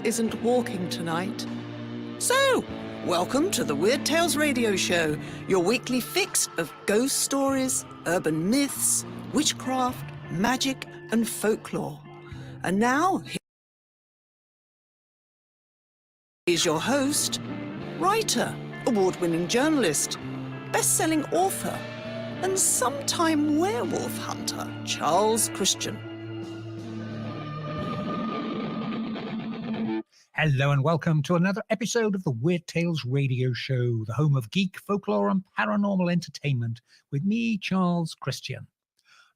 isn't walking tonight. So, welcome to the Weird Tales Radio Show, your weekly fix of ghost stories, urban myths, witchcraft, magic, and folklore. And now, here's your host, writer, award-winning journalist, best-selling author, and sometime werewolf hunter, Charles Christian. Hello and welcome to another episode of the Weird Tales Radio Show, the home of geek, folklore and paranormal entertainment, with me, Charles Christian.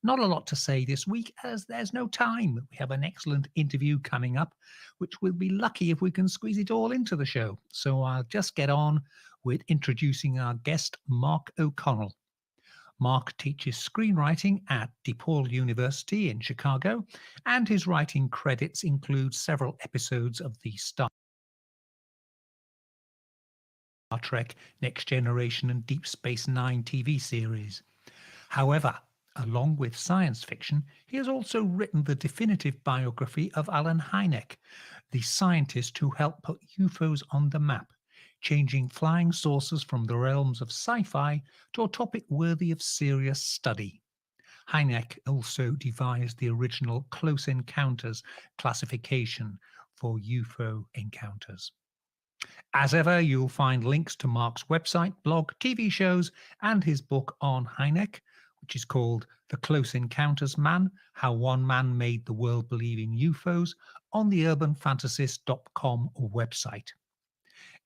Not a lot to say this week as there's no time. We have an excellent interview coming up, which we'll be lucky if we can squeeze it all into the show. So I'll just get on with introducing our guest, Mark O'Connell. Mark teaches screenwriting at DePaul University in Chicago, and his writing credits include several episodes of the Star Trek, Next Generation, and Deep Space Nine TV series. However, along with science fiction, he has also written the definitive biography of Alan Hynek, the scientist who helped put UFOs on the map, changing flying saucers from the realms of sci-fi to a topic worthy of serious study. Hynek also devised the original Close Encounters classification for UFO encounters. As ever, you'll find links to Mark's website, blog, TV shows, and his book on Hynek, which is called The Close Encounters Man, How One Man Made the World Believe in UFOs, on the urbanfantasist.com website.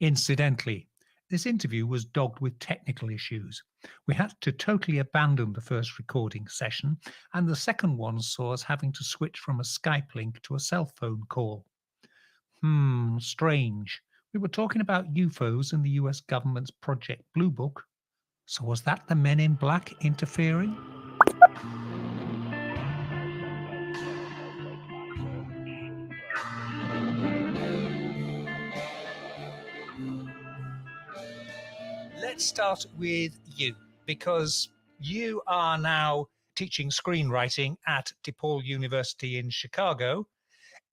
Incidentally, this interview was dogged with technical issues. We had to totally abandon the first recording session, and the second one saw us having to switch from a Skype link to a cell phone call. Strange. We were talking about UFOs and the US government's Project Blue Book. So was that the Men in Black interfering? Let's start with you, because you are now teaching screenwriting at DePaul University in Chicago,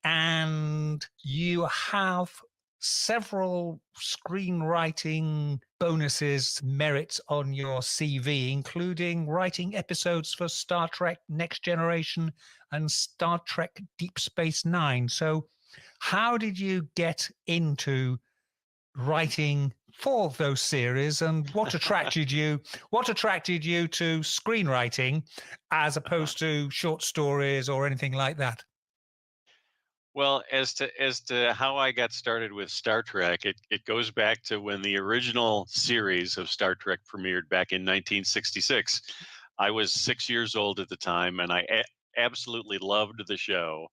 and you have several screenwriting bonuses, merits on your CV, including writing episodes for Star Trek Next Generation and Star Trek Deep Space Nine. So how did you get into writing for those series, and what attracted you to screenwriting as opposed to short stories or anything like that? Well, as to how I got started with Star Trek, it goes back to when the original series of Star Trek premiered back in 1966. I was 6 years old at the time, and I absolutely loved the show.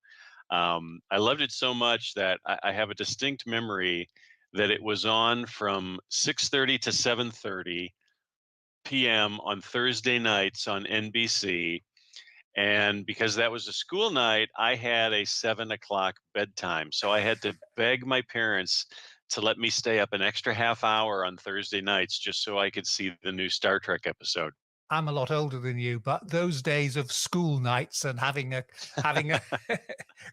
I loved it so much that I have a distinct memory that it was on from 6:30 to 7:30 p.m. on Thursday nights on NBC. And because that was a school night, I had a 7 o'clock bedtime. So I had to beg my parents to let me stay up an extra half hour on Thursday nights just so I could see the new Star Trek episode. I'm a lot older than you, but those days of school nights and having a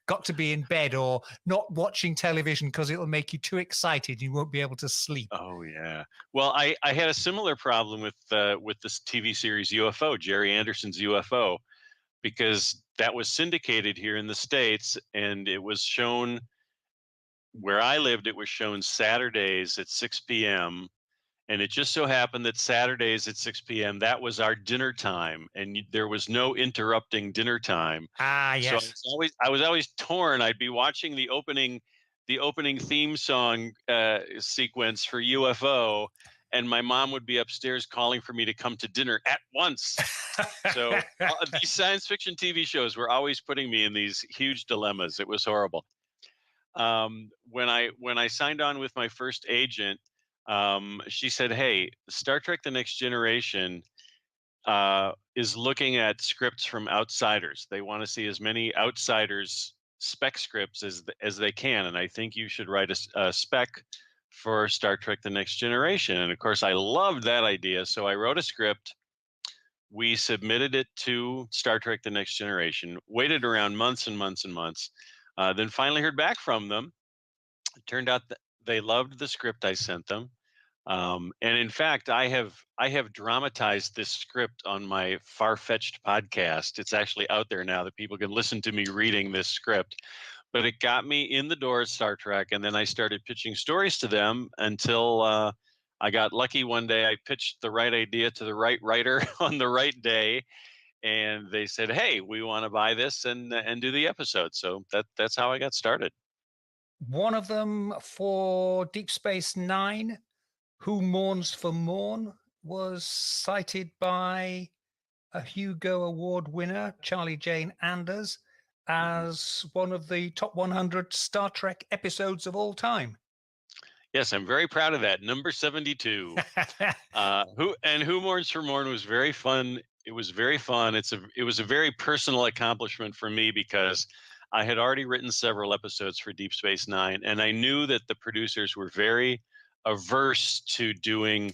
got to be in bed or not watching television because it'll make you too excited, you won't be able to sleep. Oh yeah. Well, I had a similar problem with this TV series UFO, Jerry Anderson's UFO, because that was syndicated here in the States, and it was shown where I lived. It was shown Saturdays at 6 p.m. And it just so happened that Saturdays at 6 p.m., that was our dinner time, and there was no interrupting dinner time. Ah, yes. So I was always torn. I'd be watching the opening theme song sequence for UFO, and my mom would be upstairs calling for me to come to dinner at once. So these science fiction TV shows were always putting me in these huge dilemmas. It was horrible. When I signed on with my first agent, she said, "Hey, Star Trek: The Next Generation is looking at scripts from outsiders. They want to see as many outsiders spec scripts as they can, and I think you should write a spec for Star Trek: The Next Generation." And of course, I loved that idea, so I wrote a script. We submitted it to Star Trek: The Next Generation. Waited around months and months and months. Then finally heard back from them. It turned out that they loved the script I sent them. And in fact, I have dramatized this script on my Far-Fetched podcast. It's actually out there now that people can listen to me reading this script. But it got me in the door at Star Trek, and then I started pitching stories to them until I got lucky one day. I pitched the right idea to the right writer on the right day, and they said, "Hey, we want to buy this and do the episode." So that's how I got started. One of them for Deep Space Nine, Who Mourns for Morn, was cited by a Hugo Award winner, Charlie Jane Anders, as one of the top 100 Star Trek episodes of all time. Yes, I'm very proud of that. Number 72. Who Mourns for Morn was very fun. It was very fun. It was a very personal accomplishment for me because I had already written several episodes for Deep Space Nine, and I knew that the producers were very averse to doing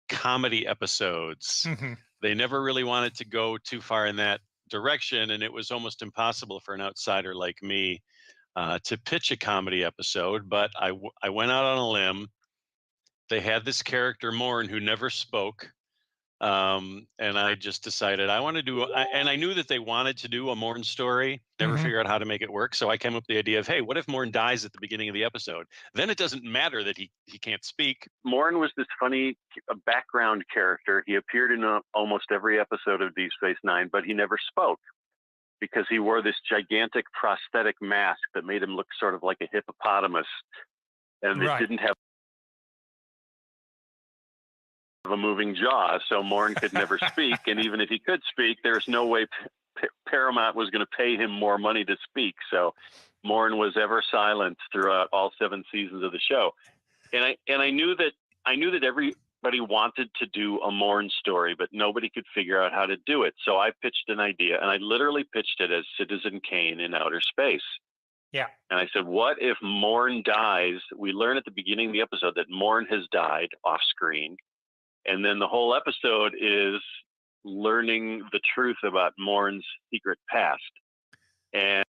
comedy episodes. Mhm. They never really wanted to go too far in that direction, and it was almost impossible for an outsider like me to pitch a comedy episode. But I went out on a limb. They had this character Morn who never spoke, and I just decided I want to and I knew that they wanted to do a Morn story. Never Mhm. figured out how to make it work, so I came up with the idea of, hey, what if Morn dies at the beginning of the episode? Then it doesn't matter that he can't speak. Morn was this funny background character. He appeared in almost every episode of Deep Space Nine, but he never spoke because he wore this gigantic prosthetic mask that made him look sort of like a hippopotamus, and it Right. didn't have a moving jaw, so Morn could never speak. And even if he could speak, there's no way Paramount was going to pay him more money to speak. So Morn was ever silent throughout all 7 seasons of the show. And I knew that everybody wanted to do a Morn story, but nobody could figure out how to do it. So I pitched an idea, and I literally pitched it as Citizen Kane in outer space. Yeah. And I said, what if Morn dies? We learn at the beginning of the episode that Morn has died off screen. And then the whole episode is learning the truth about Morn's secret past. And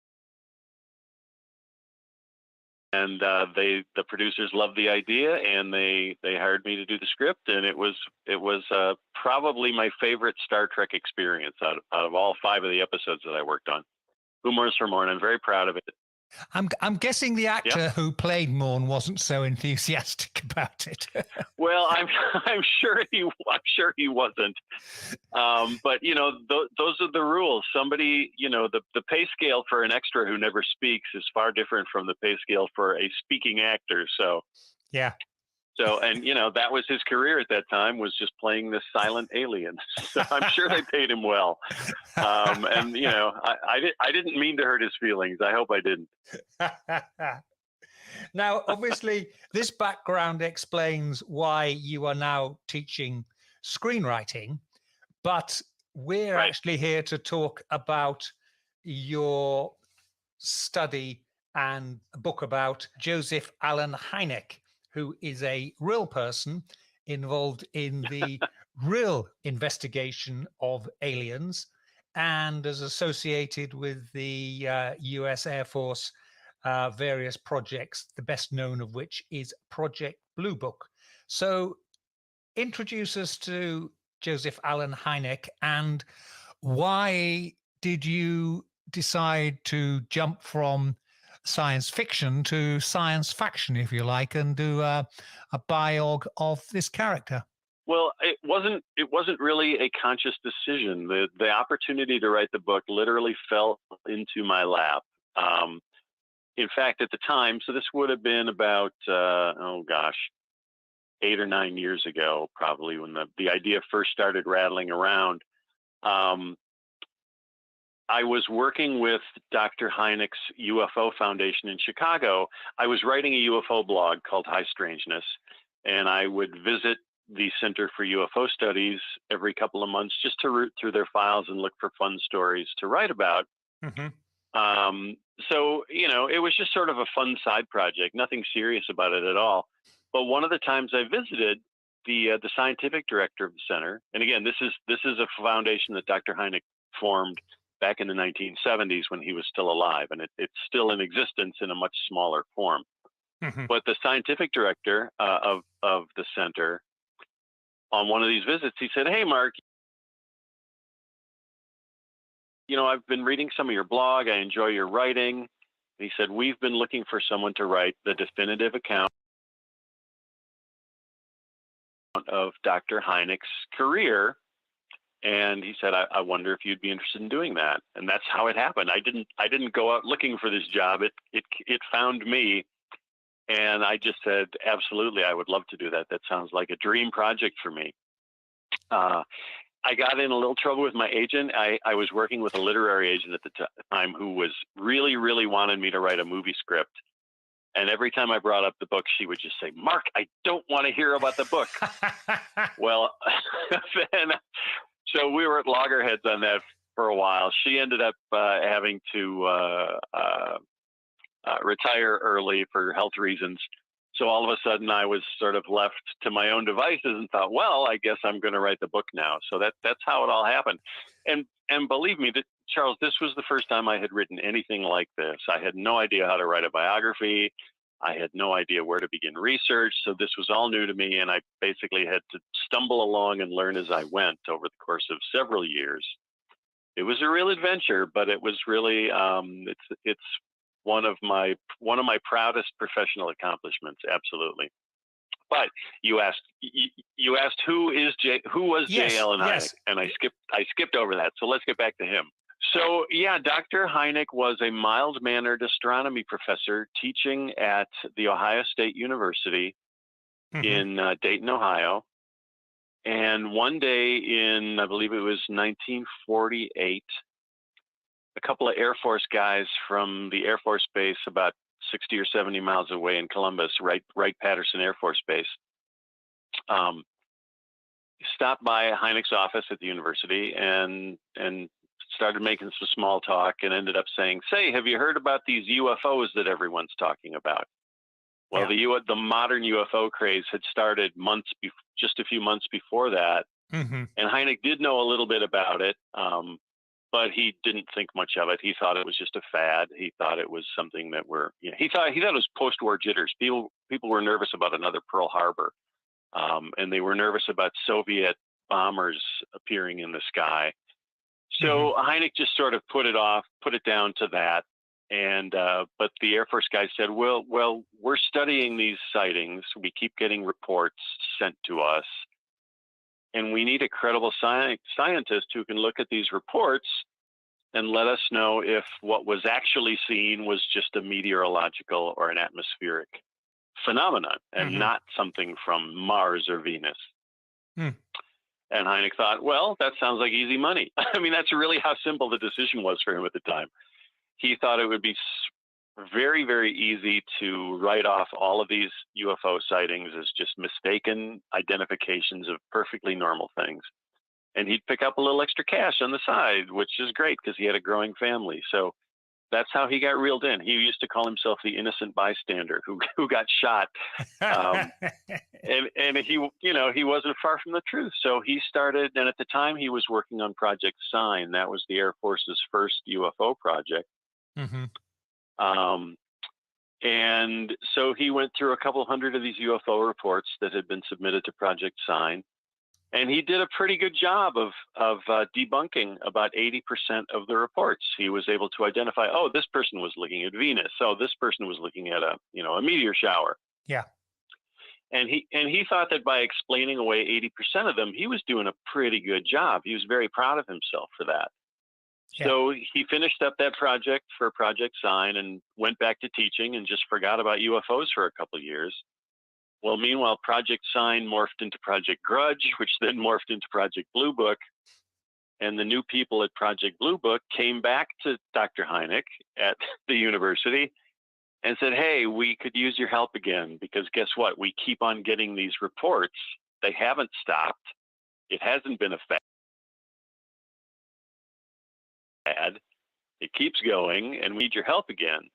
the producers loved the idea, and they hired me to do the script. And it was probably my favorite Star Trek experience out of all 5 of the episodes that I worked on. Who Mourns for Morn? I'm very proud of it. I'm guessing the actor who played Morn wasn't so enthusiastic about it. Well, I'm sure he wasn't. But those are the rules. Somebody, the pay scale for an extra who never speaks is far different from the pay scale for a speaking actor. So Yeah. So, and that was his career at that time, was just playing this silent alien. So I'm sure they paid him well. And I didn't mean to hurt his feelings. I hope I didn't. Now, obviously, this background explains why you are now teaching screenwriting, but we're actually here to talk about your study and book about Joseph Allen Hynek, who is a real person involved in the real investigation of aliens and is associated with the US Air Force various projects, the best known of which is Project Blue Book. So introduce us to Joseph Allen Hynek, and why did you decide to jump from science fiction to science faction, if you like, and do a biog of this character? Well, it wasn't really a conscious decision. The opportunity to write the book literally fell into my lap. In fact, at the time, so this would have been about 8 or 9 years ago, probably, when the idea first started rattling around. I was working with Dr. Hynek's UFO Foundation in Chicago. I was writing a UFO blog called High Strangeness, and I would visit the Center for UFO Studies every couple of months just to root through their files and look for fun stories to write about. Mm-hmm. So, it was just sort of a fun side project, nothing serious about it at all. But one of the times I visited, the scientific director of the center, and again, this is a foundation that Dr. Hynek formed back in the 1970s when he was still alive, and it's still in existence in a much smaller form. But the scientific director of the center, on one of these visits, he said, "Hey, Mark, I've been reading some of your blog. I enjoy your writing." He said, "We've been looking for someone to write the definitive account of Dr. Hynek's career." And he said, I wonder if you'd be interested in doing that. And that's how it happened. I didn't go out looking for this job. It found me. And I just said, absolutely, I would love to do that. That sounds like a dream project for me. I got in a little trouble with my agent. I was working with a literary agent at the time who was really, really wanted me to write a movie script. And every time I brought up the book, she would just say, "Mark, I don't want to hear about the book." Well, then, so we were at loggerheads on that for a while. She ended up having to retire early for health reasons. So all of a sudden I was sort of left to my own devices and thought, well, I guess I'm going to write the book now. So that's how it all happened. And believe me, Charles, this was the first time I had written anything like this. I had no idea how to write a biography. I had no idea where to begin research. So this was all new to me. And I basically had to stumble along and learn as I went over the course of several years. It was a real adventure, but it was really, it's one of my proudest professional accomplishments. Absolutely. But you asked who was J. Allen Hynek, and I skipped over that. So let's get back to him. So yeah, Dr. Hynek was a mild-mannered astronomy professor teaching at the Ohio State University in Dayton, Ohio. And one day in, I believe it was 1948, a couple of Air Force guys from the Air Force Base about 60 or 70 miles away in Columbus, Wright-Patterson Air Force Base, stopped by Hynek's office at the university and started making some small talk and ended up saying, "Say, have you heard about these UFOs that everyone's talking about?" Well, the modern UFO craze had started just a few months before that. And Hynek did know a little bit about it, but he didn't think much of it. He thought it was just a fad. He thought it was something that he thought it was post-war jitters. People were nervous about another Pearl Harbor, and they were nervous about Soviet bombers appearing in the sky. So Hynek just sort of put it down to that. And but the Air Force guy said, well, we're studying these sightings. We keep getting reports sent to us, and we need a credible scientist who can look at these reports and let us know if what was actually seen was just a meteorological or an atmospheric phenomenon and not something from Mars or Venus. And Hynek thought, well, that sounds like easy money. I mean, that's really how simple the decision was for him at the time. He thought it would be very, very easy to write off all of these UFO sightings as just mistaken identifications of perfectly normal things. And he'd pick up a little extra cash on the side, which is great because he had a growing family. So that's how he got reeled in. He used to call himself the innocent bystander who got shot. And he wasn't far from the truth. So he started, and at the time he was working on Project Sign. That was the Air Force's first UFO project. And so he went through a couple hundred of these UFO reports that had been submitted to Project Sign. And he did a pretty good job of debunking about 80% of the reports. He was able to identify, oh, this person was looking at Venus. Oh, this person was looking at a meteor shower. Yeah. And he thought that by explaining away 80% of them, he was doing a pretty good job. He was very proud of himself for that. Yeah. So he finished up that project for Project Sign and went back to teaching and just forgot about UFOs for a couple of years. Well, meanwhile, Project Sign morphed into Project Grudge, which then morphed into Project Blue Book. And the new people at Project Blue Book came back to Dr. Hynek at the university and said, hey, we could use your help again, because guess what? We keep on getting these reports. They haven't stopped. It hasn't been a fad. It keeps going, and we need your help again.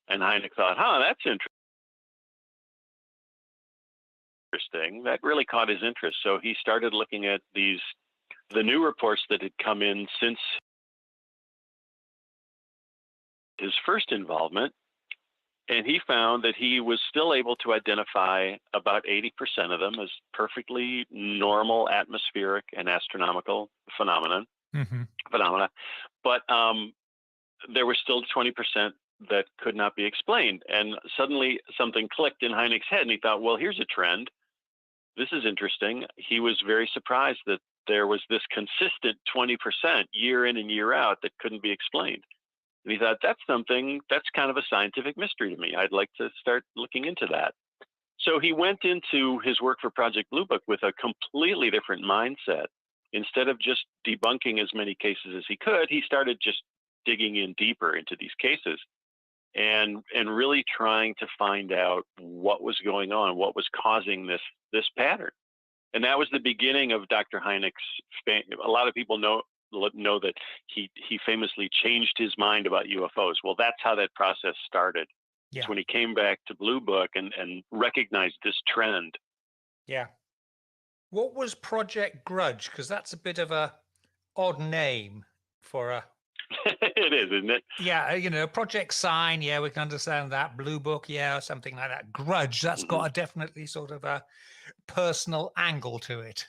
And Hynek thought, that's interesting. That really caught his interest. So he started looking at the new reports that had come in since his first involvement. And he found that he was still able to identify about 80% of them as perfectly normal atmospheric and astronomical phenomena. But there were still 20% that could not be explained. And suddenly something clicked in Hynek's head, and he thought, well, here's a trend. This is interesting. He was very surprised that there was this consistent 20% year in and year out that couldn't be explained. And he thought, that's kind of a scientific mystery to me. I'd like to start looking into that. So he went into his work for Project Blue Book with a completely different mindset. Instead of just debunking as many cases as he could, he started just digging in deeper into these cases and really trying to find out what was going on, what was causing this pattern. And that was the beginning of Dr. Hynek's fame. A lot of people know that he famously changed his mind about UFOs. Well, that's how that process started. Yeah. It's when he came back to Blue Book and recognized this trend. Yeah. What was Project Grudge? Because that's a bit of a odd name for a... It is, isn't it? Yeah, Project Sign, yeah, we can understand that. Blue Book, yeah, or something like that. Grudge, that's got a definitely sort of a personal angle to it.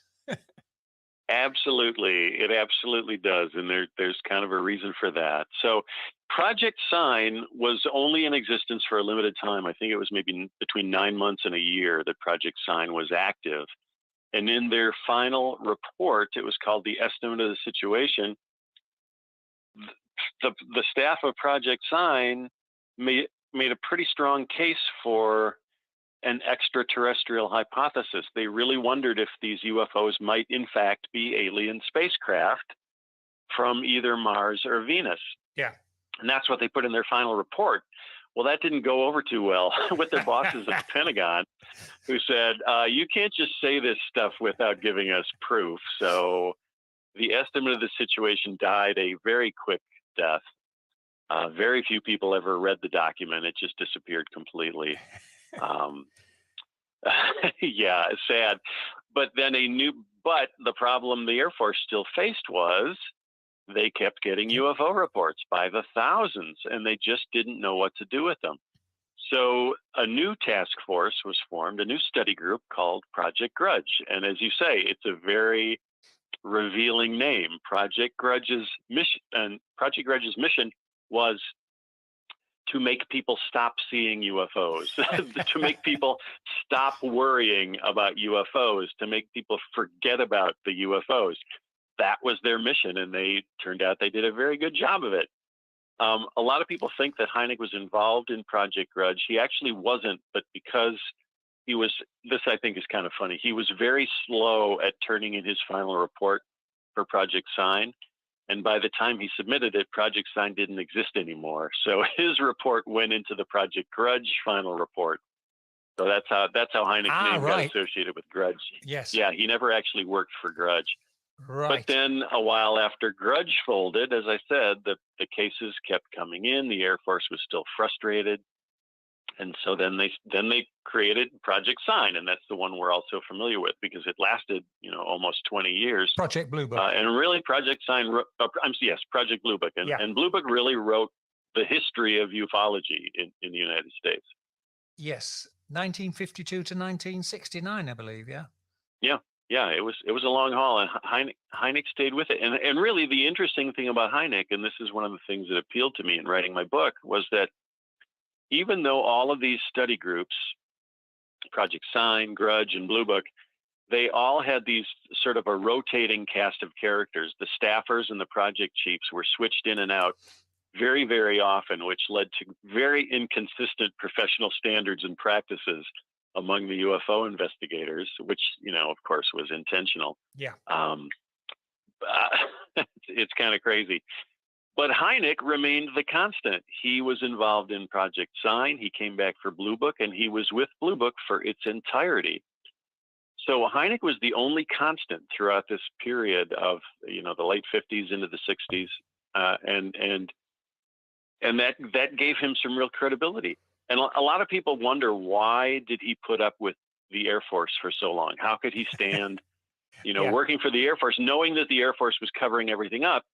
Absolutely. It absolutely does. And there's kind of a reason for that. So Project Sign was only in existence for a limited time. I think it was maybe between 9 months and a year that Project Sign was active. And in their final report, it was called the Estimate of the Situation. The staff of Project Sign made a pretty strong case for an extraterrestrial hypothesis. They really wondered if these UFOs might in fact be alien spacecraft from either Mars or Venus. Yeah. And that's what they put in their final report. Well, that didn't go over too well with their bosses at the Pentagon, who said, you can't just say this stuff without giving us proof. So the Estimate of the Situation died a very quick death. Very few people ever read the document. It just disappeared completely. Yeah, sad. But the problem the Air Force still faced was they kept getting UFO reports by the thousands, and they just didn't know what to do with them. So a new task force was formed, a new study group called Project Grudge. And as you say, it's a very revealing name. Project Grudge's mission was to make people stop seeing UFOs, to make people stop worrying about UFOs, to make people forget about the UFOs. That was their mission, and they turned out they did a very good job of it. A lot of people think that Hynek was involved in Project Grudge. He actually wasn't, but because this I think is kind of funny, he was very slow at turning in his final report for Project Sign. And by the time he submitted it, Project Sign didn't exist anymore. So his report went into the Project Grudge final report. So that's how Hynek's name got associated with Grudge. Yes. Yeah, he never actually worked for Grudge. Right. But then a while after Grudge folded, as I said, the cases kept coming in. The Air Force was still frustrated. And so then they created Project Sign, and that's the one we're also familiar with because it lasted, almost 20 years. Project Blue Book. And really, Project Sign, Project Blue Book, and Blue Book really wrote the history of ufology in the United States. Yes, 1952 to 1969, I believe. Yeah. Yeah. It was a long haul, and Hynek stayed with it. And really, the interesting thing about Hynek, and this is one of the things that appealed to me in writing my book, was that even though all of these study groups, Project Sign, Grudge, and Blue Book, they all had these sort of a rotating cast of characters. The staffers and the project chiefs were switched in and out very, very often, which led to very inconsistent professional standards and practices among the UFO investigators, which, of course, was intentional. Yeah. It's kind of crazy. But Hynek remained the constant. He was involved in Project Sign. He came back for Blue Book, and he was with Blue Book for its entirety. So Hynek was the only constant throughout this period of, the late 50s into the 60s, and that gave him some real credibility. And a lot of people wonder, why did he put up with the Air Force for so long? How could he stand, working for the Air Force, knowing that the Air Force was covering everything up?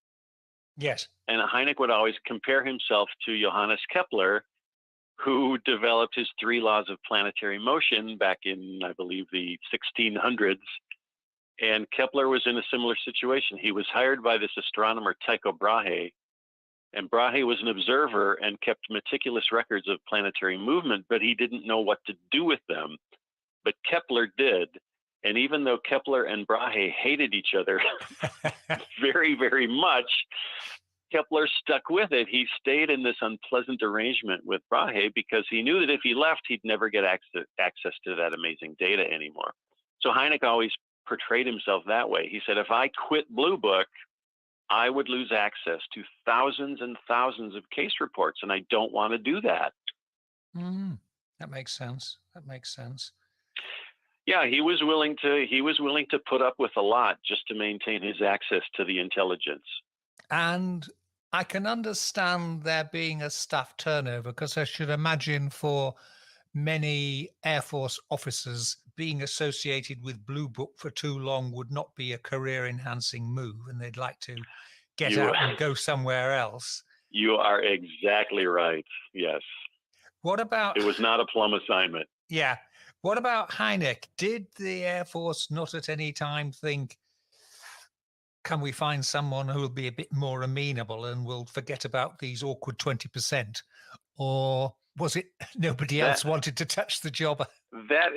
Yes. And Hynek would always compare himself to Johannes Kepler, who developed his 3 laws of planetary motion back in, I believe, the 1600s. And Kepler was in a similar situation. He was hired by this astronomer Tycho Brahe, and Brahe was an observer and kept meticulous records of planetary movement, but he didn't know what to do with them. But Kepler did. And even though Kepler and Brahe hated each other very, very much, Kepler stuck with it. He stayed in this unpleasant arrangement with Brahe because he knew that if he left, he'd never get access to that amazing data anymore. So Hynek always portrayed himself that way. He said, if I quit Blue Book, I would lose access to thousands and thousands of case reports, and I don't want to do that. That makes sense. That makes sense. Yeah, he was willing to put up with a lot just to maintain his access to the intelligence. And I can understand there being a staff turnover, because I should imagine for many Air Force officers, being associated with Blue Book for too long would not be a career-enhancing move, and they'd like to get out and go somewhere else. You are exactly right. Yes. What about... It was not a plum assignment. Yeah. What about Hynek? Did the Air Force not at any time think, can we find someone who will be a bit more amenable and will forget about these awkward 20%? Or was it nobody else wanted to touch the job? That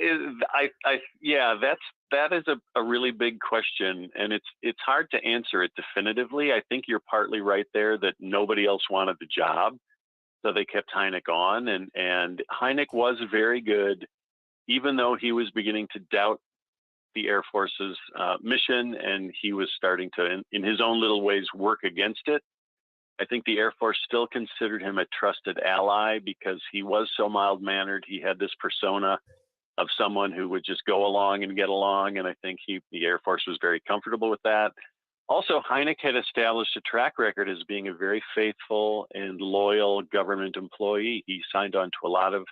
is a really big question, and it's hard to answer it definitively. I think you're partly right there that nobody else wanted the job, so they kept Hynek on, and Hynek was very good, even though he was beginning to doubt the Air Force's mission, and he was starting to, in his own little ways, work against it. I think the Air Force still considered him a trusted ally because he was so mild-mannered. He had this persona of someone who would just go along and get along, and I think the Air Force was very comfortable with that. Also, Hynek had established a track record as being a very faithful and loyal government employee. He signed on to a lot of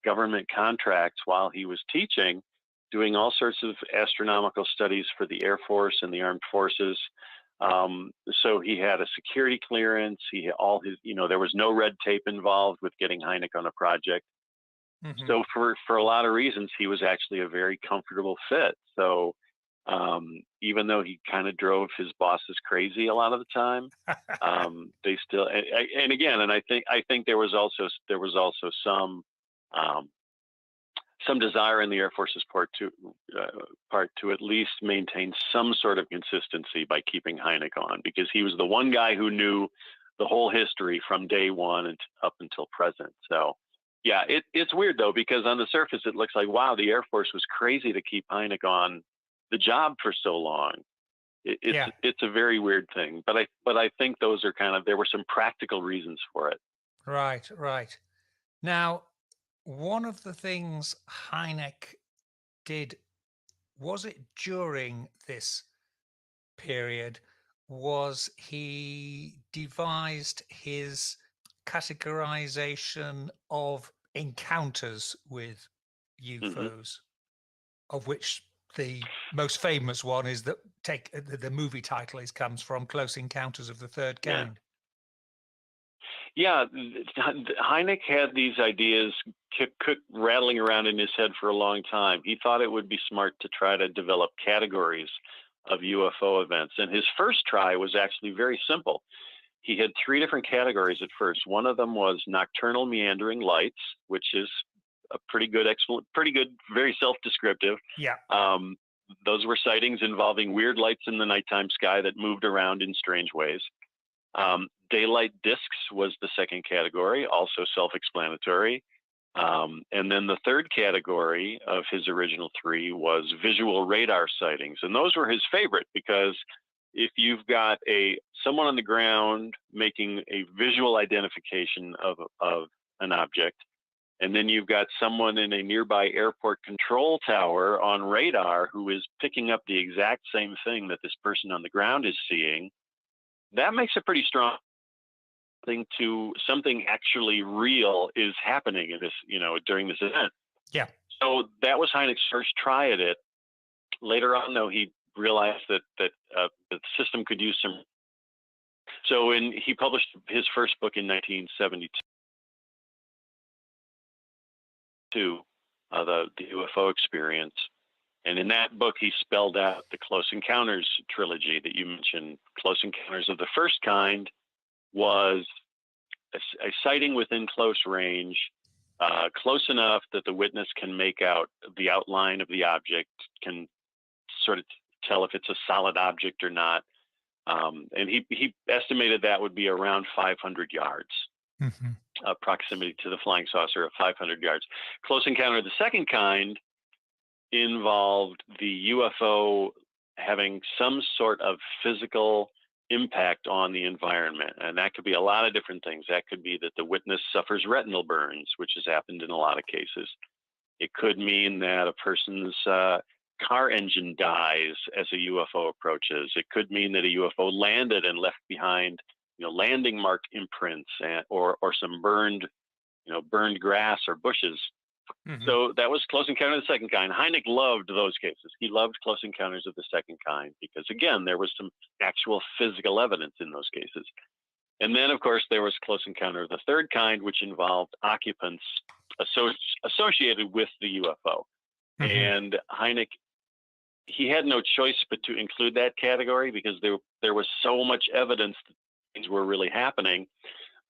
government contracts while he was teaching, doing all sorts of astronomical studies for the Air Force and the Armed Forces. So he had a security clearance. He had all his, there was no red tape involved with getting Hynek on a project. Mm-hmm. So for a lot of reasons, he was actually a very comfortable fit. So even though he kind of drove his bosses crazy a lot of the time, they still, and again, and I think there was also some desire in the Air Force's part to at least maintain some sort of consistency by keeping Hynek on, because he was the one guy who knew the whole history from day one and up until present. So yeah, it's weird though, because on the surface it looks like, wow, the Air Force was crazy to keep Hynek on the job for so long. It's a very weird thing, but I think those are there were some practical reasons for it. Right. Now, one of the things Hynek did, was it during this period, was he devised his categorization of encounters with UFOs, of which the most famous one is that the movie title comes from Close Encounters of the Third Kind. Yeah, Hynek had these ideas rattling around in his head for a long time. He thought it would be smart to try to develop categories of UFO events. And his first try was actually very simple. He had 3 different categories at first. One of them was nocturnal meandering lights, which is a pretty good, very self-descriptive. Yeah. Those were sightings involving weird lights in the nighttime sky that moved around in strange ways. Daylight discs was the second category, also self-explanatory. And then the third category of his original 3 was visual radar sightings. And those were his favorite, because if you've got someone on the ground making a visual identification of an object, and then you've got someone in a nearby airport control tower on radar who is picking up the exact same thing that this person on the ground is seeing, that makes a pretty strong thing to something actually real is happening in this, during this event. Yeah. So that was Hynek's first try at it. Later on, though, he realized that the system could use some. So he published his first book in 1972. II, the UFO experience. And in that book, he spelled out the Close Encounters trilogy that you mentioned. Close Encounters of the First Kind was a sighting within close range, close enough that the witness can make out the outline of the object, can sort of tell if it's a solid object or not. And he estimated that would be around 500 yards, proximity to the flying saucer of 500 yards. Close Encounter of the Second Kind involved the UFO having some sort of physical impact on the environment. And that could be a lot of different things. That could be that the witness suffers retinal burns, which has happened in a lot of cases. It could mean that a person's car engine dies as a UFO approaches. It could mean that a UFO landed and left behind, landing mark imprints or some burned grass or bushes. So that was Close Encounter of the Second Kind. Hynek loved those cases. He loved Close Encounters of the Second Kind because, again, there was some actual physical evidence in those cases. And then, of course, there was Close Encounter of the Third Kind, which involved occupants associated with the UFO. And Hynek, he had no choice but to include that category because there was so much evidence that things were really happening,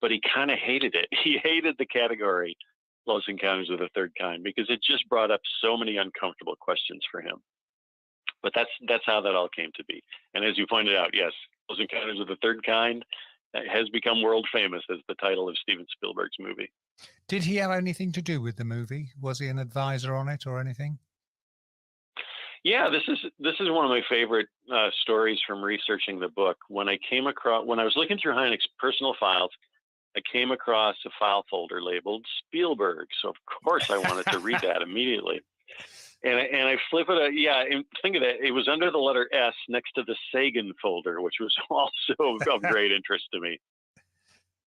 but he kind of hated it. He hated the category Close Encounters of the Third Kind because it just brought up so many uncomfortable questions for him. But that's how that all came to be. And as you pointed out, yes, Close Encounters of the Third Kind has become world famous as the title of Steven Spielberg's movie. Did he have anything to do with the movie? Was he an advisor on it or anything? Yeah, this is one of my favorite stories from researching the book. When I was looking through Hynek's personal files, I came across a file folder labeled Spielberg. So of course I wanted to read that immediately. And I flip it. And think of that. It was under the letter S next to the Sagan folder, which was also of great interest to me.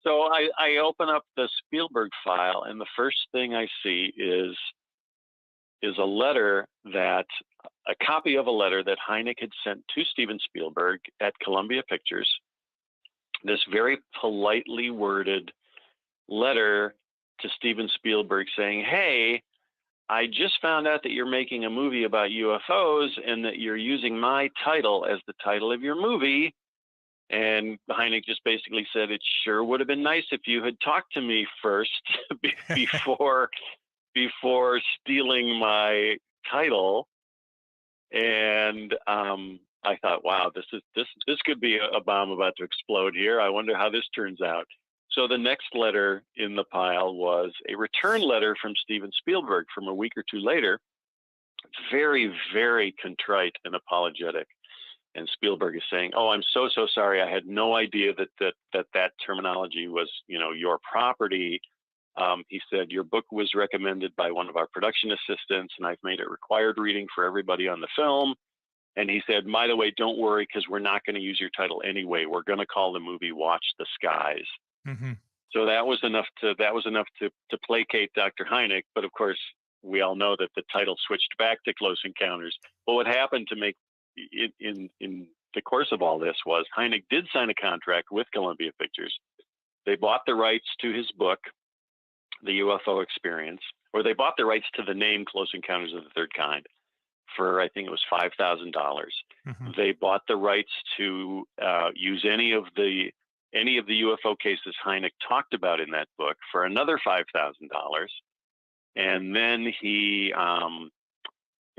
So I open up the Spielberg file, and the first thing I see is a copy of a letter that Hynek had sent to Steven Spielberg at Columbia Pictures. This very politely worded letter to Steven Spielberg saying, "Hey, I just found out that you're making a movie about UFOs and that you're using my title as the title of your movie." And Hynek just basically said, "It sure would have been nice if you had talked to me first before stealing my title." And I thought, wow, this could be a bomb about to explode here. I wonder how this turns out. So the next letter in the pile was a return letter from Steven Spielberg from a week or two later. Very, very contrite and apologetic. And Spielberg is saying, "Oh, I'm so sorry. I had no idea that terminology was, your property." He said, "Your book was recommended by one of our production assistants, and I've made it required reading for everybody on the film." And he said, "By the way, don't worry, because we're not going to use your title anyway. We're going to call the movie Watch the Skies." So that was enough to placate Dr. Hynek. But of course, we all know that the title switched back to Close Encounters. But what happened to make in the course of all this was Hynek did sign a contract with Columbia Pictures. They bought the rights to his book, The UFO Experience, or they bought the rights to the name Close Encounters of the Third Kind for, I think it was $5,000. They bought the rights to use any of the UFO cases Hynek talked about in that book for another $5,000. And then he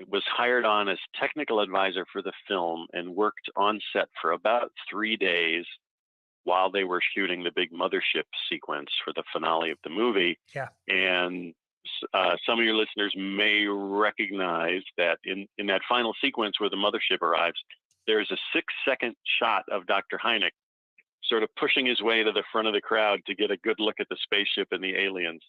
was hired on as technical advisor for the film and worked on set for about 3 days while they were shooting the big mothership sequence for the finale of the movie. Yeah. And some of your listeners may recognize that in that final sequence where the mothership arrives, there's a 6-second shot of Dr. Hynek sort of pushing his way to the front of the crowd to get a good look at the spaceship and the aliens.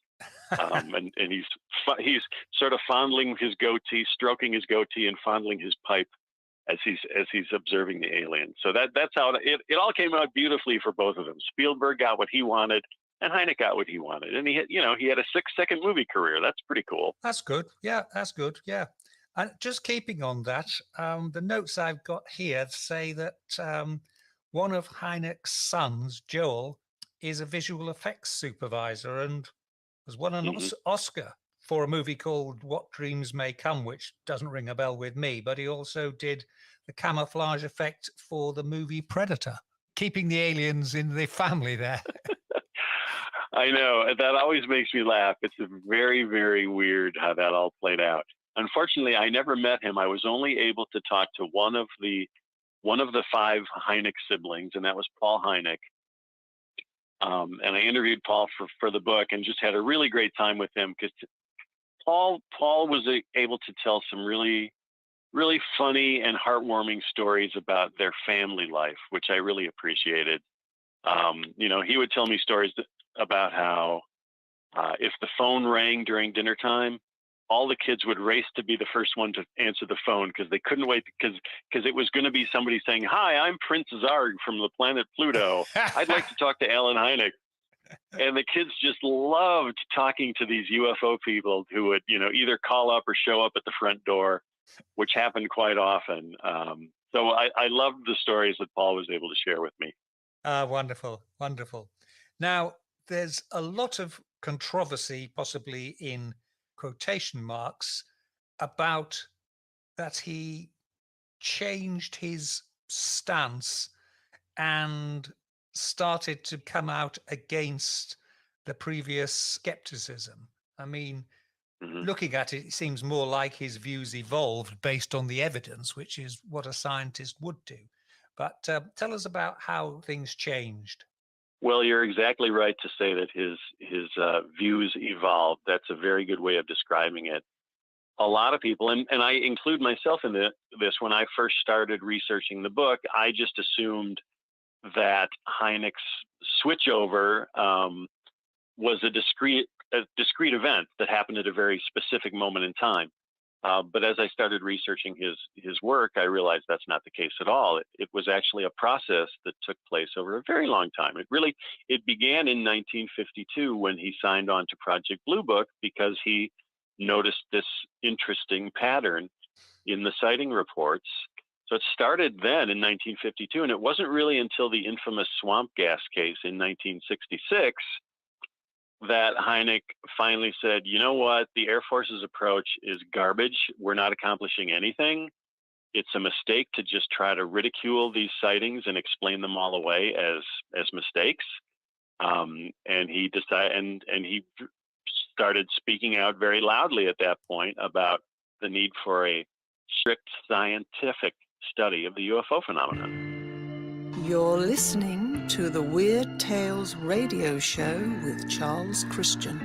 And he's sort of fondling his goatee, stroking his goatee and fondling his pipe as he's observing the aliens. So that's how it all came out beautifully for both of them. Spielberg got what he wanted, and Hynek got what he wanted. And he had a 6-second movie career. That's pretty cool. That's good. Yeah, that's good. Yeah. And just keeping on that, the notes I've got here say that one of Hynek's sons, Joel, is a visual effects supervisor and has won an Oscar for a movie called What Dreams May Come, which doesn't ring a bell with me, but he also did the camouflage effect for the movie Predator, keeping the aliens in the family there. I know. That always makes me laugh. It's very, very weird how that all played out. Unfortunately, I never met him. I was only able to talk to one of the 5 Hynek siblings, and that was Paul Hynek. And I interviewed Paul for the book and just had a really great time with him, because Paul was able to tell some really, really funny and heartwarming stories about their family life, which I really appreciated. He would tell me stories about how if the phone rang during dinner time, all the kids would race to be the first one to answer the phone, because they couldn't wait, because it was going to be somebody saying, "Hi, I'm Prince Zarg from the planet Pluto. I'd like to talk to Alan Hynek." And the kids just loved talking to these UFO people who would, either call up or show up at the front door, which happened quite often. So I loved the stories that Paul was able to share with me. Wonderful, wonderful. Now, there's a lot of controversy, possibly in quotation marks, about that he changed his stance and started to come out against the previous skepticism. I mean, looking at it, it seems more like his views evolved based on the evidence, which is what a scientist would do. But tell us about how things changed. Well, you're exactly right to say that his views evolved. That's a very good way of describing it. A lot of people, and I include myself in this, when I first started researching the book, I just assumed that Hynek's switchover was a discrete event that happened at a very specific moment in time. But as I started researching his work, I realized that's not the case at all. It was actually a process that took place over a very long time. It began in 1952 when he signed on to Project Blue Book, because he noticed this interesting pattern in the sighting reports. So it started then in 1952, and it wasn't really until the infamous swamp gas case in 1966 that Hynek finally said, "You know what? The Air Force's approach is garbage. We're not accomplishing anything. It's a mistake to just try to ridicule these sightings and explain them all away as mistakes." And he decided, and he started speaking out very loudly at that point about the need for a strict scientific study of the UFO phenomenon. You're listening to the Weird Tales radio show with Charles Christian.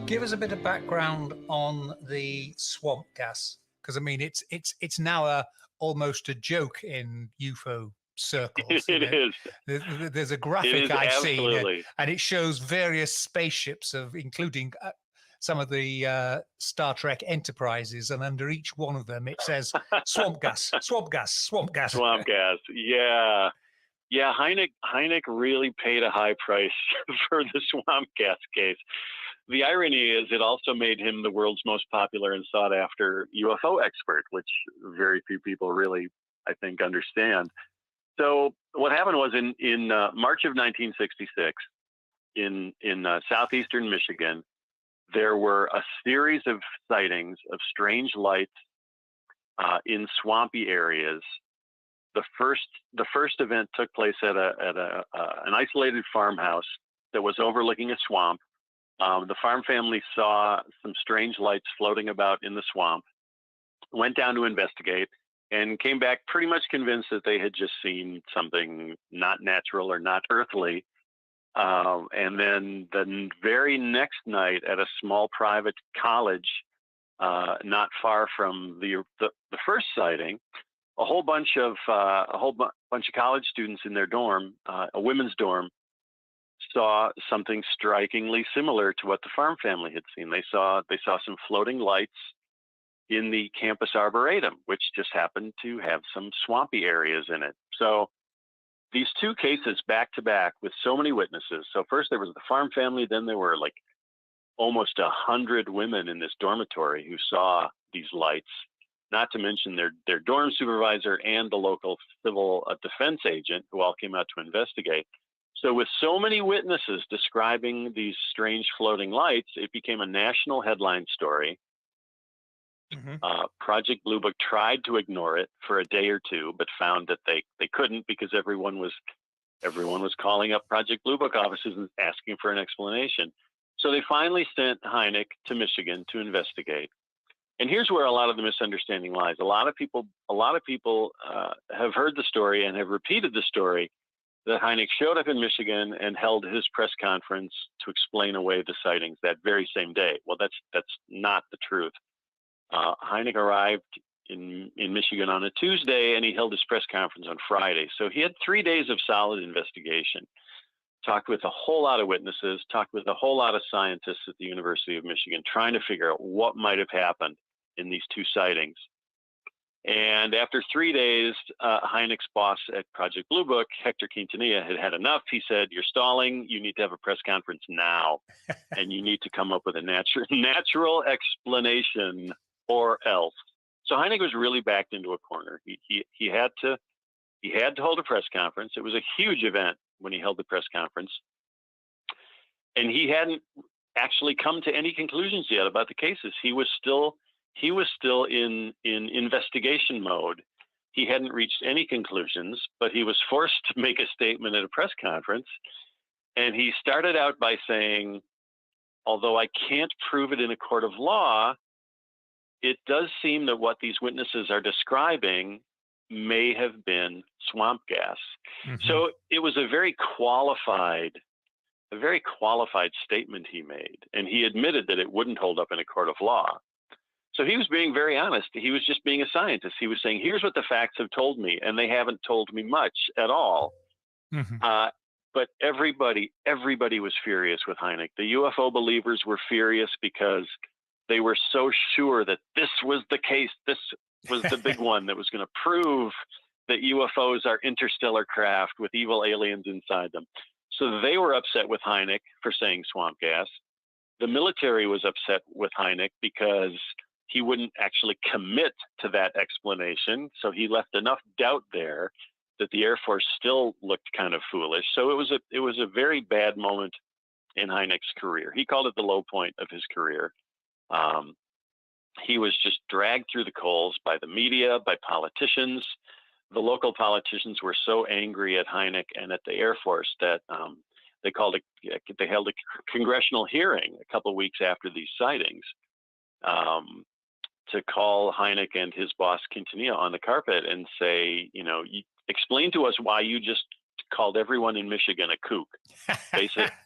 Give us a bit of background on the swamp gas, because I mean it's now almost a joke in UFO circles. It is. There's a graphic I've absolutely seen, and it shows various spaceships including some of the Star Trek Enterprises, and under each one of them it says swamp gas, swamp gas, swamp gas. Swamp gas, yeah. Hynek really paid a high price for the swamp gas case. The irony is it also made him the world's most popular and sought after UFO expert, which very few people really, I think, understand. So what happened was in March of 1966 in southeastern Michigan, there were a series of sightings of strange lights in swampy areas. The first event took place at an isolated farmhouse that was overlooking a swamp. The farm family saw some strange lights floating about in the swamp, went down to investigate, and came back pretty much convinced that they had just seen something not natural or not earthly. And then the very next night at a small private college, not far from the first sighting, a whole bunch of college students in their dorm, a women's dorm, saw something strikingly similar to what the farm family had seen. They saw some floating lights in the campus arboretum, which just happened to have some swampy areas in it. So these two cases back to back with so many witnesses. So first there was the farm family, then there were like almost 100 women in this dormitory who saw these lights, not to mention their dorm supervisor and the local civil defense agent who all came out to investigate. So with so many witnesses describing these strange floating lights, it became a national headline story. Project Blue Book tried to ignore it for a day or two, but found that they couldn't, because everyone was calling up Project Blue Book offices and asking for an explanation. So they finally sent Hynek to Michigan to investigate. And here's where a lot of the misunderstanding lies. A lot of people have heard the story and have repeated the story that Hynek showed up in Michigan and held his press conference to explain away the sightings that very same day. Well, that's not the truth. Hynek arrived in Michigan on a Tuesday, and he held his press conference on Friday. So he had 3 days of solid investigation, talked with a whole lot of witnesses, talked with a whole lot of scientists at the University of Michigan, trying to figure out what might have happened in these two sightings. And after 3 days, Hynek's boss at Project Blue Book, Hector Quintanilla, had enough. He said, "You're stalling. You need to have a press conference now, and you need to come up with a natural explanation, or else." So Hynek was really backed into a corner. He had to hold a press conference. It was a huge event when he held the press conference, and he hadn't actually come to any conclusions yet about the cases. He was still in investigation mode. He hadn't reached any conclusions, but he was forced to make a statement at a press conference. And he started out by saying, "Although I can't prove it in a court of law, it does seem that what these witnesses are describing may have been swamp gas." So it was a very qualified statement he made. And he admitted that it wouldn't hold up in a court of law. So he was being very honest. He was just being a scientist. He was saying, here's what the facts have told me, and they haven't told me much at all. But everybody was furious with Hynek. The UFO believers were furious because they were so sure that this was the case. This was the big one that was going to prove that UFOs are interstellar craft with evil aliens inside them. So they were upset with Hynek for saying swamp gas. The military was upset with Hynek because he wouldn't actually commit to that explanation. So he left enough doubt there that the Air Force still looked kind of foolish. So it was a very bad moment in Hynek's career. He called it the low point of his career. He was just dragged through the coals by the media, by politicians. The local politicians were so angry at Hynek and at the Air Force that they held a congressional hearing a couple of weeks after these sightings to call Hynek and his boss Quintanilla on the carpet and say, explain to us why you just called everyone in Michigan a kook.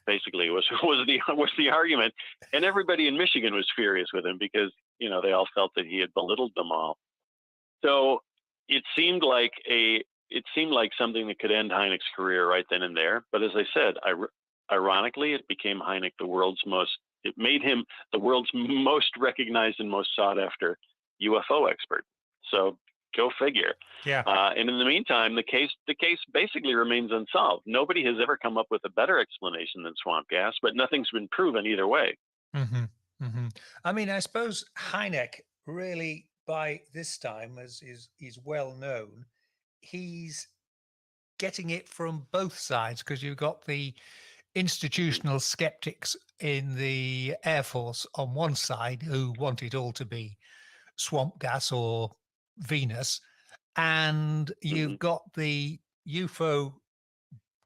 Basically was the argument. And everybody in Michigan was furious with him because, they all felt that he had belittled them all. So it seemed like something that could end Hynek's career right then and there. But as I said, ironically, it became Hynek it made him the world's most recognized and most sought after UFO expert. So go figure. Yeah. And in the meantime, the case basically remains unsolved. Nobody has ever come up with a better explanation than swamp gas, but nothing's been proven either way. I mean, I suppose Hynek really, by this time, as is well known, he's getting it from both sides, because you've got the institutional skeptics in the Air Force on one side who want it all to be swamp gas or Venus, and you've got the UFO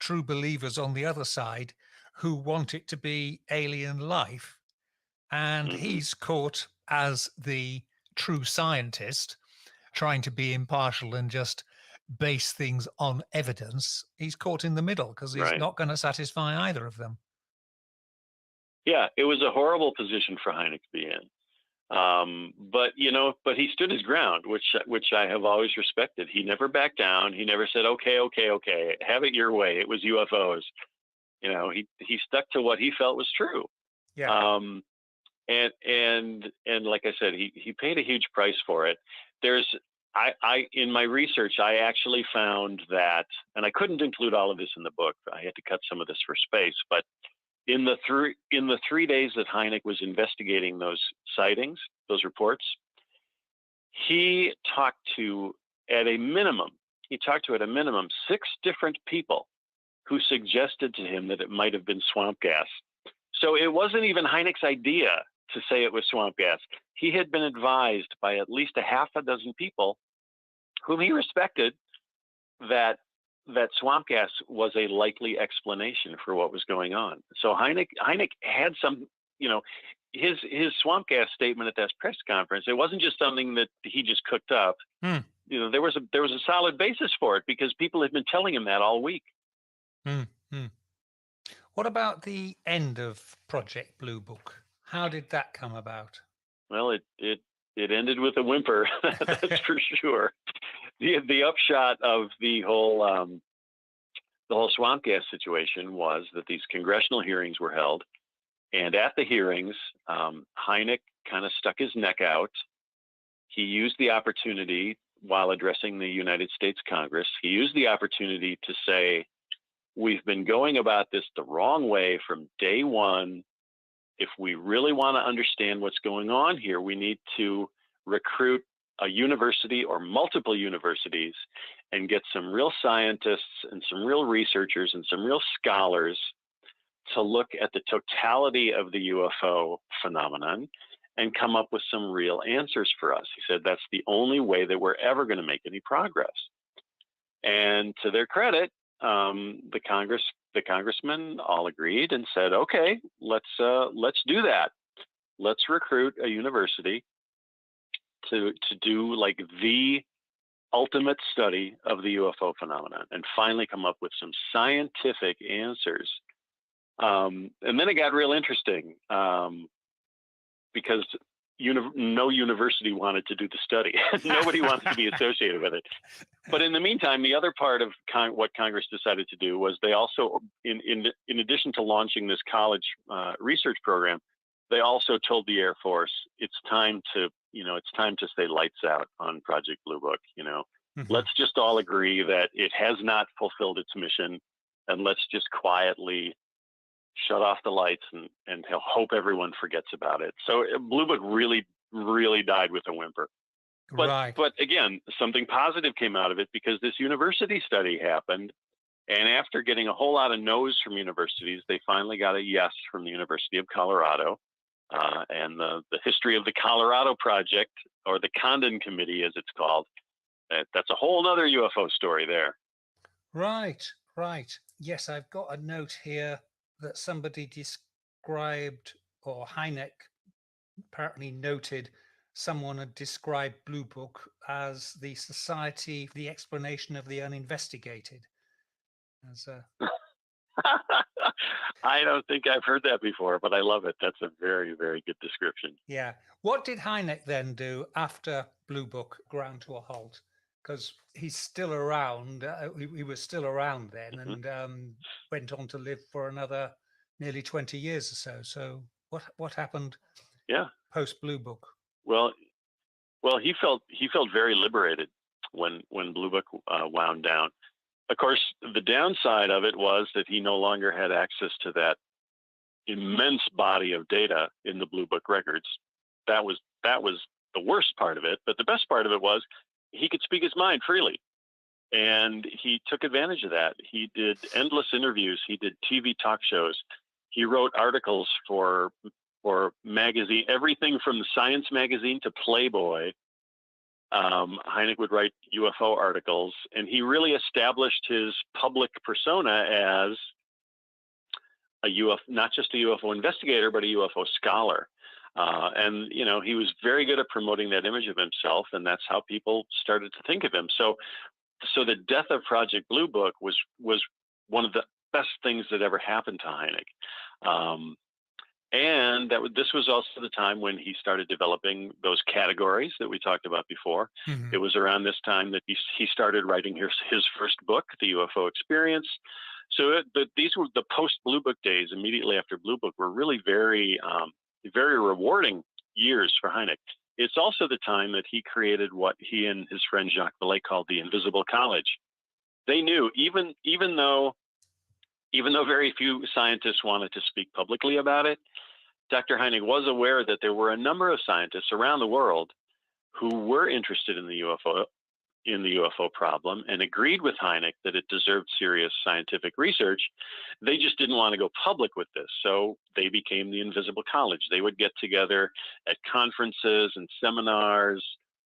true believers on the other side who want it to be alien life. And he's caught as the true scientist, trying to be impartial and just base things on evidence. He's caught in the middle because he's not going to satisfy either of them. Yeah, it was a horrible position for Hynek to be in. But he stood his ground, which I have always respected. He never backed down. He never said, okay, have it your way. It was UFOs. He stuck to what he felt was true. Yeah. And like I said, he paid a huge price for it. In my research, I actually found that, and I couldn't include all of this in the book. I had to cut some of this for space, but in the 3 days that Hynek was investigating those sightings, those reports, he talked to at a minimum 6 different people who suggested to him that it might have been swamp gas. So it wasn't even Hynek's idea to say it was swamp gas. He had been advised by at least a half a dozen people whom he respected that swamp gas was a likely explanation for what was going on. So Hynek had some, his swamp gas statement at that press conference. It wasn't just something that he just cooked up. There was a solid basis for it because people had been telling him that all week. What about the end of Project Blue Book? How did that come about? Well, it ended with a whimper, that's for sure. The upshot of the whole swamp gas situation was that these congressional hearings were held, and at the hearings, Hynek kind of stuck his neck out. He used the opportunity while addressing the United States Congress. He used the opportunity to say, we've been going about this the wrong way from day one. If we really want to understand what's going on here, we need to recruit a university or multiple universities and get some real scientists and some real researchers and some real scholars to look at the totality of the UFO phenomenon and come up with some real answers for us. He said that's the only way that we're ever going to make any progress. And to their credit, the congressmen all agreed and said, okay, let's do that. Let's recruit a university to do like the ultimate study of the UFO phenomenon and finally come up with some scientific answers. And then it got real interesting because no university wanted to do the study. Nobody wanted to be associated with it. But in the meantime, the other part of what Congress decided to do was they also, in addition to launching this college research program, they also told the Air Force it's time to say lights out on Project Blue Book. Let's just all agree that it has not fulfilled its mission, and let's just quietly shut off the lights and hope everyone forgets about it. So Blue Book really, really died with a whimper. But again, something positive came out of it because this university study happened. And after getting a whole lot of no's from universities, they finally got a yes from the University of Colorado. And the history of the Colorado Project, or the Condon Committee as it's called, that's a whole other UFO story there. Right. Yes, I've got a note here that somebody described, or Hynek apparently noted, someone had described Blue Book as the Society for the Explanation of the Uninvestigated. I don't think I've heard that before, but I love it. That's a very, very good description. Yeah. What did Hynek then do after Blue Book ground to a halt? Because he's still around. He was still around then, and went on to live for another nearly 20 years or so. So what happened? Yeah. Post Blue Book. Well, he felt very liberated when Blue Book wound down. Of course, the downside of it was that he no longer had access to that immense body of data in the Blue Book records. That was the worst part of it. But the best part of it was he could speak his mind freely. And he took advantage of that. He did endless interviews. He did TV talk shows. He wrote articles for magazine, everything from the Science magazine to Playboy. Hynek would write UFO articles, and he really established his public persona as not just a UFO investigator, but a UFO scholar. And he was very good at promoting that image of himself, and that's how people started to think of him. So the death of Project Blue Book was one of the best things that ever happened to Hynek. And this was also the time when he started developing those categories that we talked about before. Mm-hmm. It was around this time that he started writing his first book, The UFO Experience. So these were the post-Blue Book days immediately after Blue Book were really very, very rewarding years for Hynek. It's also the time that he created what he and his friend Jacques Vallée called the Invisible College. They knew, even though very few scientists wanted to speak publicly about it, Dr. Hynek was aware that there were a number of scientists around the world who were interested in the in the UFO problem and agreed with Hynek that it deserved serious scientific research. They just didn't want to go public with this. So they became the Invisible College. They would get together at conferences and seminars,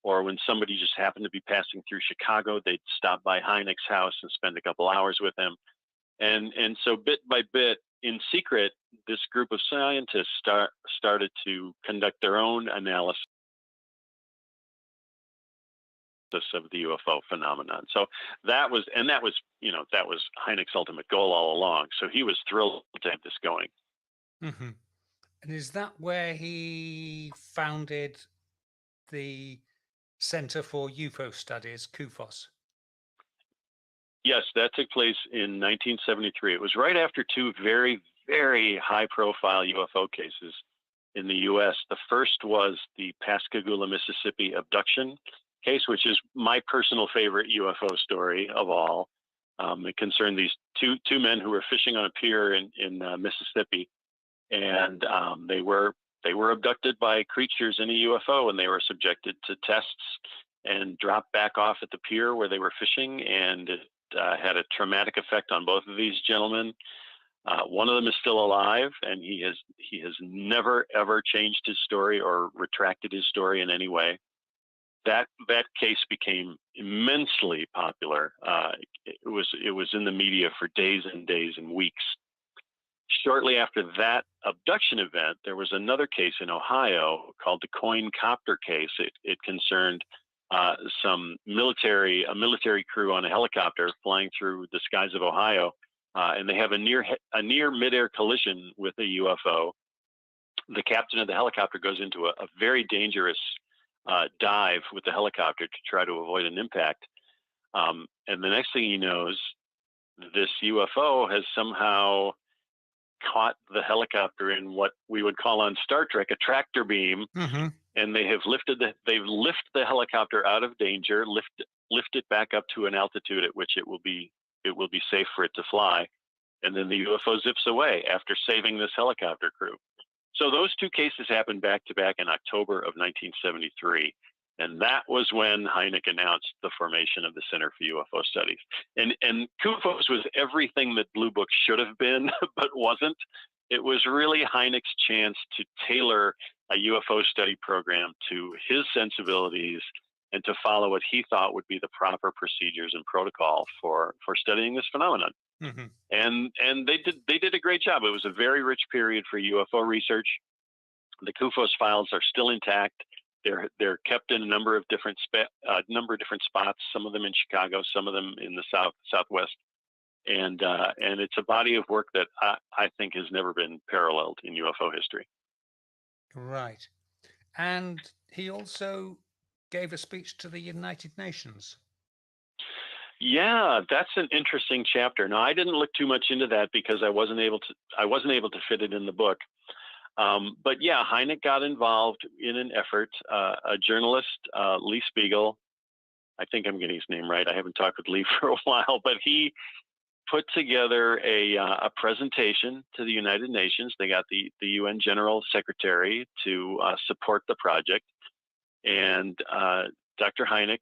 or when somebody just happened to be passing through Chicago, they'd stop by Hynek's house and spend a couple hours with him. And so bit by bit, in secret, this group of scientists started to conduct their own analysis of the UFO phenomenon. So that was Hynek's ultimate goal all along. So he was thrilled to have this going. Mm-hmm. And is that where he founded the Center for UFO Studies, CUFOS? Yes, that took place in 1973. It was right after two very, very high-profile UFO cases in the U.S. The first was the Pascagoula, Mississippi abduction case, which is my personal favorite UFO story of all. It concerned these two men who were fishing on a pier in Mississippi, and they were abducted by creatures in a UFO, and they were subjected to tests and dropped back off at the pier where they were fishing, and it had a traumatic effect on both of these gentlemen. One of them is still alive, and he has never ever changed his story or retracted his story in any way. That case became immensely popular. It was in the media for days and days and weeks. Shortly after that abduction event, there was another case in Ohio called the Coin Copter case. It concerned a military crew on a helicopter flying through the skies of Ohio, and they have a near midair collision with a UFO. The captain of the helicopter goes into a very dangerous dive with the helicopter to try to avoid an impact. And the next thing he knows, this UFO has somehow caught the helicopter in what we would call on Star Trek a tractor beam, Mm-hmm. and they've lifted the helicopter out of danger, lift it back up to an altitude at which it will be safe for it to fly, and then the UFO zips away after saving this helicopter crew. So those two cases happened back to back in October of 1973. And that was when Hynek announced the formation of the Center for UFO Studies. And CUFOS was everything that Blue Book should have been, but wasn't. It was really Hynek's chance to tailor a UFO study program to his sensibilities and to follow what he thought would be the proper procedures and protocol for studying this phenomenon. Mm-hmm. And they did a great job. It was a very rich period for UFO research. The CUFOS files are still intact. They're kept in a number of different spots. Some of them in Chicago, some of them in the Southwest, and it's a body of work that I think has never been paralleled in UFO history. Right, and he also gave a speech to the United Nations. Yeah, that's an interesting chapter. Now, I didn't look too much into that because I wasn't able to fit it in the book. But yeah, Hynek got involved in an effort. A journalist, Lee Spiegel, I think I'm getting his name right. I haven't talked with Lee for a while, but he put together a presentation to the United Nations. They got the UN General Secretary to support the project, and Dr. Hynek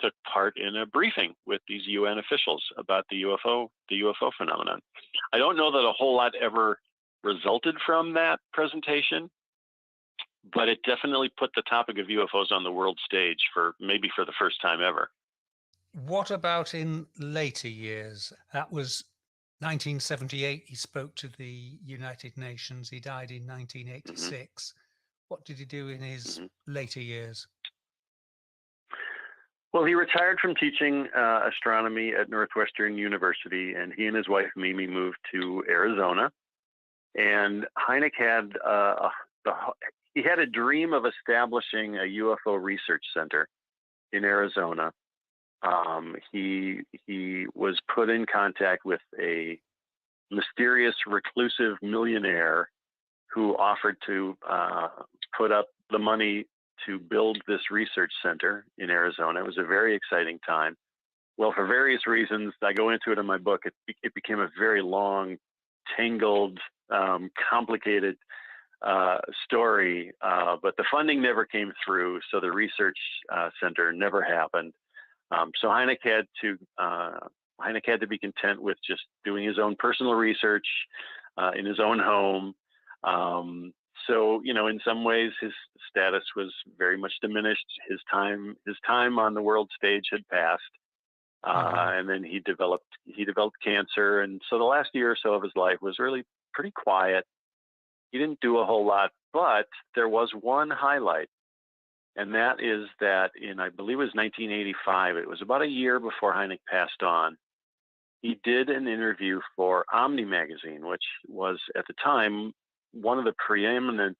took part in a briefing with these UN officials about the UFO phenomenon. I don't know that a whole lot ever resulted from that presentation, but it definitely put the topic of UFOs on the world stage for the first time ever. What about in later years? That was 1978. He spoke to the United Nations. He died in 1986. Mm-hmm. What did he do in his later years? Well, he retired from teaching astronomy at Northwestern University, and he and his wife Mimi moved to Arizona. And Hynek had a dream of establishing a UFO research center in Arizona. He was put in contact with a mysterious reclusive millionaire who offered to put up the money to build this research center in Arizona. It was a very exciting time. Well, for various reasons, I go into it in my book, it became a very long, tangled, complicated story, but the funding never came through, so the research center never happened. So Hynek had to be content with just doing his own personal research in his own home. So, in some ways, his status was very much diminished. His time on the world stage had passed, and then he developed cancer, and so the last year or so of his life was really pretty quiet. He didn't do a whole lot, but there was one highlight, and that is that I believe it was 1985. It was about a year before Hynek passed on. He did an interview for Omni magazine, which was at the time one of the preeminent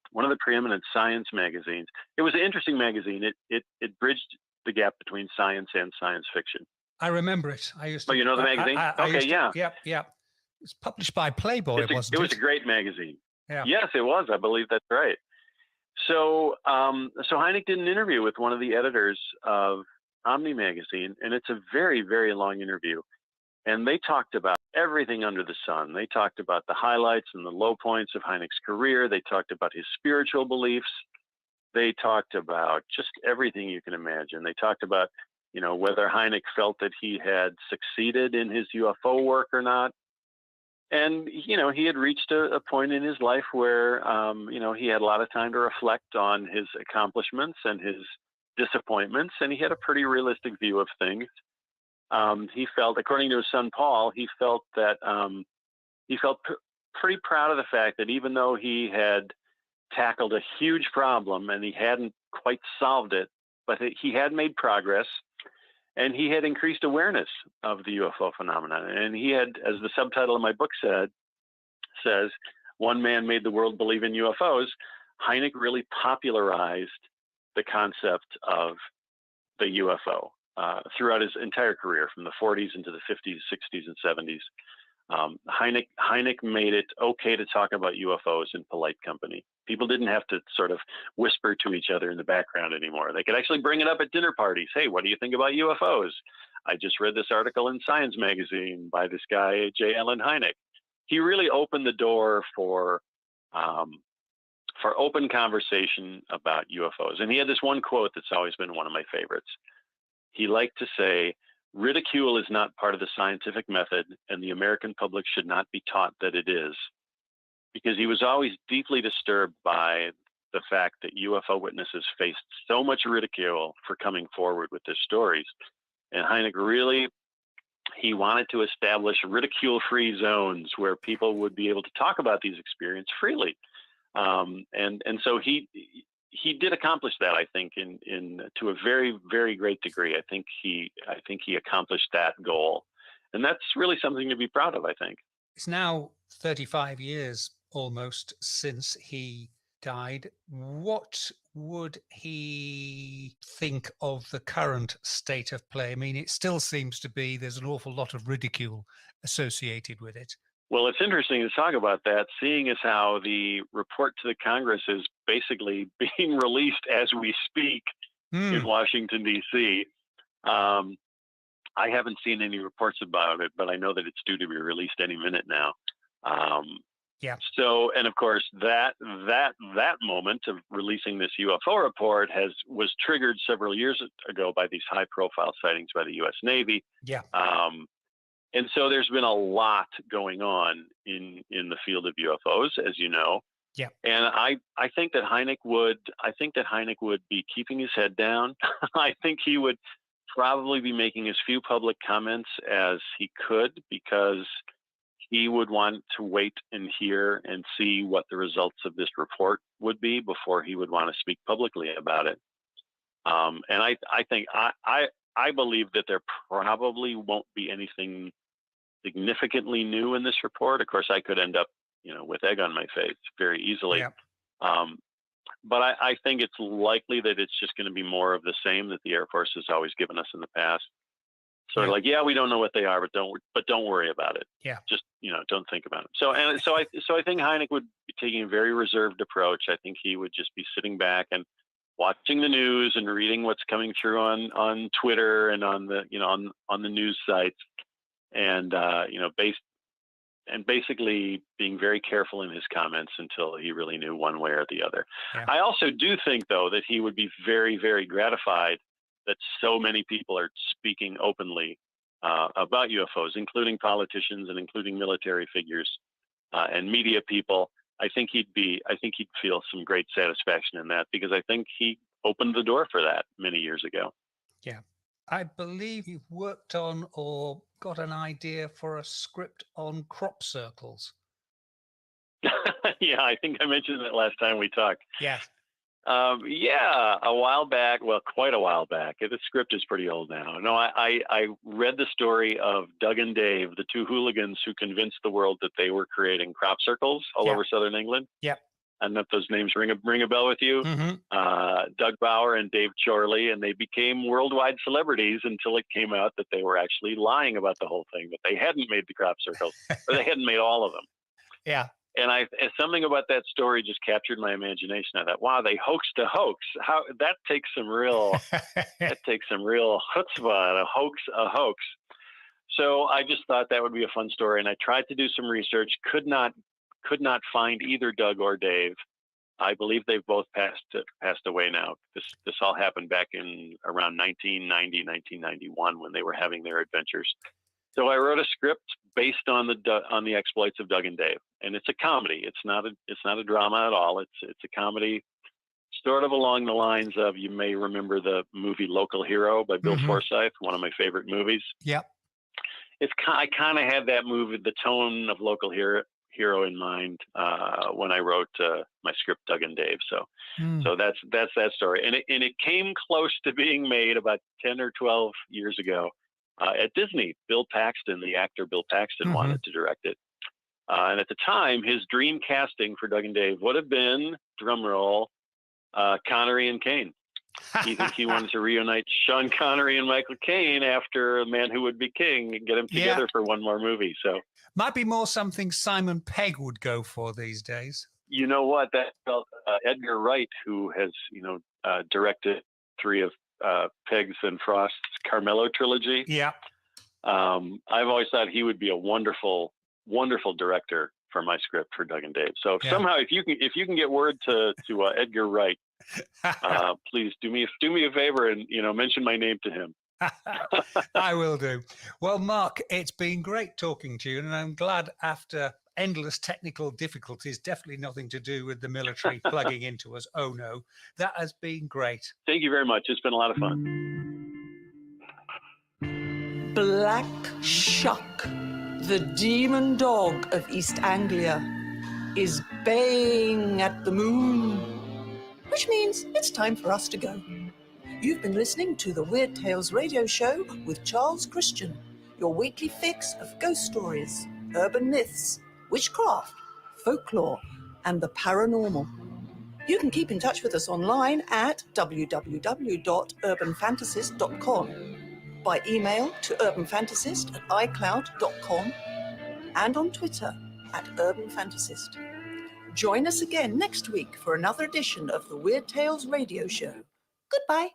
science magazines. It was an interesting magazine. It bridged the gap between science and science fiction. I remember it. I used to. Oh, you know the magazine? Yeah. It's published by Playboy, wasn't it? It was a great magazine. Yeah. Yes, it was. I believe that's right. So, Hynek did an interview with one of the editors of Omni magazine, and it's a very, very long interview. And they talked about everything under the sun. They talked about the highlights and the low points of Hynek's career. They talked about his spiritual beliefs. They talked about just everything you can imagine. They talked about, whether Hynek felt that he had succeeded in his UFO work or not. And, he had reached a point in his life where, he had a lot of time to reflect on his accomplishments and his disappointments. And he had a pretty realistic view of things. He felt, according to his son Paul, he felt pretty proud of the fact that even though he had tackled a huge problem and he hadn't quite solved it, but he had made progress, and he had increased awareness of the UFO phenomenon. And he had, as the subtitle of my book says, "One man made the world believe in UFOs." Hynek really popularized the concept of the UFO. Throughout his entire career, from the 40s into the 50s, 60s, and 70s. Hynek made it okay to talk about UFOs in polite company. People didn't have to sort of whisper to each other in the background anymore. They could actually bring it up at dinner parties. Hey, what do you think about UFOs? I just read this article in Science magazine by this guy, J. Allen Hynek. He really opened the door for open conversation about UFOs. And he had this one quote that's always been one of my favorites. He liked to say, "Ridicule is not part of the scientific method, and the American public should not be taught that it is." Because he was always deeply disturbed by the fact that UFO witnesses faced so much ridicule for coming forward with their stories. And Hynek really, he wanted to establish ridicule-free zones where people would be able to talk about these experiences freely. And so he did accomplish that, I think, to a very, very great degree. I think he accomplished that goal, and that's really something to be proud of, I think. It's now 35 years almost since he died. What would he think of the current state of play? I mean, it still seems to be there's an awful lot of ridicule associated with it. Well, it's interesting to talk about that, seeing as how the report to the Congress is basically being released as we speak in Washington, D.C. I haven't seen any reports about it, but I know that it's due to be released any minute now. So, and of course, that moment of releasing this UFO report was triggered several years ago by these high-profile sightings by the U.S. Navy. And so there's been a lot going on in the field of UFOs, as you know. And I think that Hynek would be keeping his head down. I think he would probably be making as few public comments as he could, because he would want to wait and hear and see what the results of this report would be before he would want to speak publicly about it. And I believe that there probably won't be anything significantly new in this report. Of course, I could end up, with egg on my face very easily. But I think it's likely that it's just going to be more of the same that the Air Force has always given us in the past. Sort of like, we don't know what they are, but don't worry about it. Just, don't think about it. So I think Hynek would be taking a very reserved approach. I think he would just be sitting back and watching the news and reading what's coming through on Twitter and on the on the news sites, and basically being very careful in his comments until he really knew one way or the other. I also do think, though, that he would be very, very gratified that so many people are speaking openly about UFOs, including politicians and including military figures and media people. I think he'd feel some great satisfaction in that, because I think he opened the door for that many years ago. Yeah. I believe you've worked on or got an idea for a script on crop circles. Yeah, I think I mentioned it last time we talked. Yes. Yeah, a while back. Well, quite a while back. The script is pretty old now. No, I read the story of Doug and Dave, the two hooligans who convinced the world that they were creating crop circles all over southern England. Yep. I don't know if those names ring a bell with you. Mm-hmm. Doug Bauer and Dave Chorley, and they became worldwide celebrities until it came out that they were actually lying about the whole thing, that they hadn't made the crop circles, or they hadn't made all of them. Yeah. And something about that story just captured my imagination. I thought, wow, they hoaxed a hoax. How that takes some real chutzpah and a hoax. So I just thought that would be a fun story, and I tried to do some research. Could not find either Doug or Dave. I believe they've both passed away now. This all happened back in around 1990, 1991, when they were having their adventures. So I wrote a script based on the exploits of Doug and Dave, and it's a comedy. It's not a drama at all. It's a comedy, sort of along the lines of, you may remember the movie Local Hero by Bill Forsyth, one of my favorite movies. Yep. I kind of had that movie, the tone of Local Hero in mind when I wrote my script, Doug and Dave. So that's that story, and it came close to being made about 10 or 12 years ago. At Disney, the actor Bill Paxton wanted to direct it. And at the time, his dream casting for Doug and Dave would have been, drumroll, Connery and Caine. He wanted to reunite Sean Connery and Michael Caine after A Man Who Would Be King and get them together for one more movie. So might be more something Simon Pegg would go for these days. You know what? That felt Edgar Wright, who has directed three of Pegg's and Frost's Carmelo trilogy. Yeah. I've always thought he would be a wonderful director for my script for Doug and Dave. So somehow, if you can get word to Edgar Wright, please do me a favor and mention my name to him. I will do. Well, Mark, it's been great talking to you, and I'm glad, after endless technical difficulties, definitely nothing to do with the military plugging into us. Oh no, that has been great. Thank you very much. It's been a lot of fun. Black Shuck, the demon dog of East Anglia, is baying at the moon, which means it's time for us to go. You've been listening to the Weird Tales radio show with Charles Christian, your weekly fix of ghost stories, urban myths, witchcraft, folklore, and the paranormal. You can keep in touch with us online at www.urbanfantasist.com, by email to urbanfantasist@icloud.com, and on Twitter @urbanfantasist. Join us again next week for another edition of the Weird Tales radio show. Goodbye.